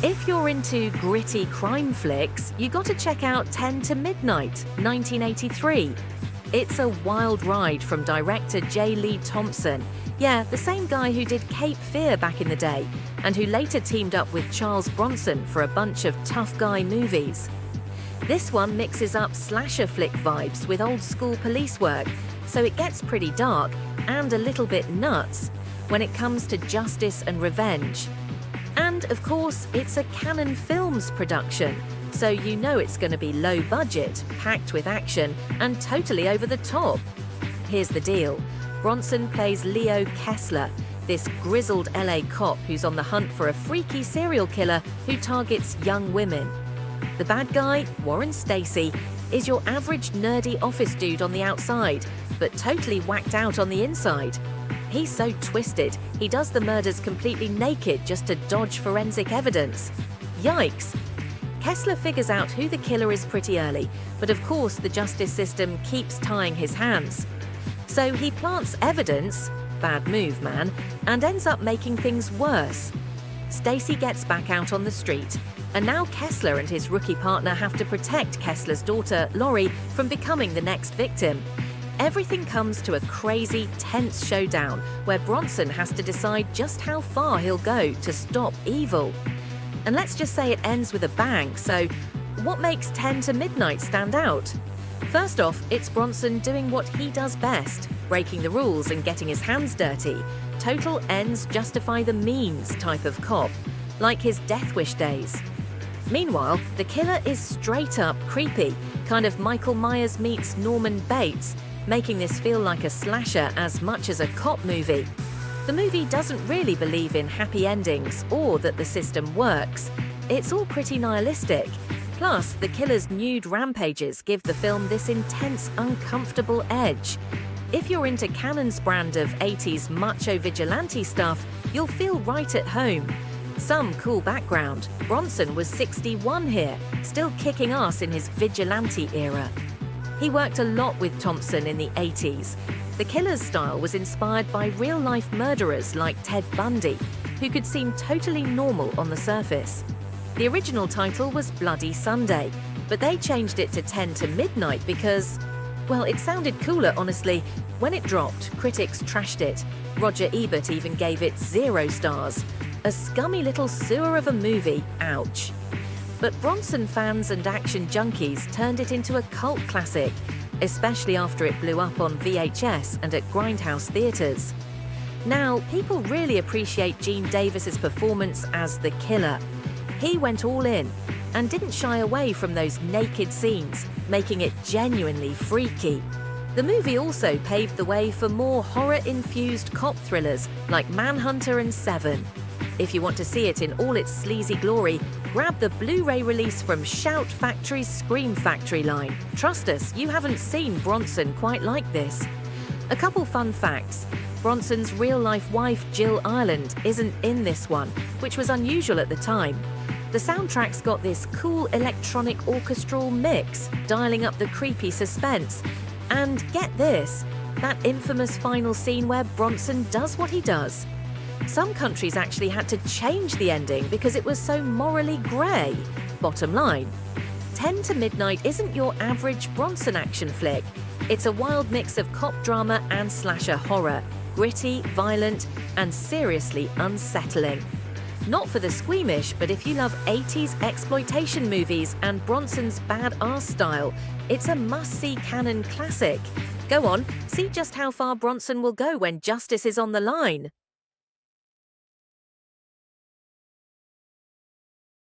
If you're into gritty crime flicks, you gotta check out 10 to Midnight, 1983. It's a wild ride from director J. Lee Thompson. Yeah, the same guy who did Cape Fear back in the day, and who later teamed up with Charles Bronson for a bunch of tough guy movies. This one mixes up slasher flick vibes with old school police work, so it gets pretty dark and a little bit nuts when it comes to justice and revenge. And of course, it's a Cannon Films production, so you know it's going to be low budget, packed with action, and totally over the top. Here's the deal. Bronson plays Leo Kessler, this grizzled LA cop who's on the hunt for a freaky serial killer who targets young women. The bad guy, Warren Stacy, is your average nerdy office dude on the outside, but totally whacked out on the inside. He's so twisted, he does the murders completely naked just to dodge forensic evidence. Yikes! Kessler figures out who the killer is pretty early, but of course the justice system keeps tying his hands. So he plants evidence, bad move man, and ends up making things worse. Stacy gets back out on the street, and now Kessler and his rookie partner have to protect Kessler's daughter, Lori, from becoming the next victim. Everything comes to a crazy, tense showdown where Bronson has to decide just how far he'll go to stop evil. And let's just say it ends with a bang, so what makes 10 to Midnight stand out? First off, it's Bronson doing what he does best, breaking the rules and getting his hands dirty. Total ends justify the means type of cop, like his Death Wish days. Meanwhile, the killer is straight up creepy, kind of Michael Myers meets Norman Bates, making this feel like a slasher as much as a cop movie. The movie doesn't really believe in happy endings or that the system works. It's all pretty nihilistic. Plus, the killer's nude rampages give the film this intense, uncomfortable edge. If you're into Cannon's brand of 80s macho vigilante stuff, you'll feel right at home. Some cool background. Bronson was 61 here, still kicking ass in his vigilante era. He worked a lot with Thompson in the 80s. The killer's style was inspired by real-life murderers like Ted Bundy, who could seem totally normal on the surface. The original title was Bloody Sunday, but they changed it to 10 to Midnight because, well, it sounded cooler, honestly. When it dropped, critics trashed it. Roger Ebert even gave it 0 stars. A scummy little sewer of a movie, ouch. But Bronson fans and action junkies turned it into a cult classic, especially after it blew up on VHS and at grindhouse theaters. Now, people really appreciate Gene Davis's performance as the killer. He went all in and didn't shy away from those naked scenes, making it genuinely freaky. The movie also paved the way for more horror-infused cop thrillers like Manhunter and Seven. If you want to see it in all its sleazy glory, grab the Blu-ray release from Shout Factory's Scream Factory line. Trust us, you haven't seen Bronson quite like this. A couple fun facts. Bronson's real-life wife, Jill Ireland, isn't in this one, which was unusual at the time. The soundtrack's got this cool electronic orchestral mix, dialing up the creepy suspense. And get this, that infamous final scene where Bronson does what he does. Some countries actually had to change the ending because it was so morally grey. Bottom line, 10 to Midnight isn't your average Bronson action flick. It's a wild mix of cop drama and slasher horror, gritty, violent, and seriously unsettling. Not for the squeamish, but if you love 80s exploitation movies and Bronson's badass style, it's a must-see Cannon classic. Go on, see just how far Bronson will go when justice is on the line.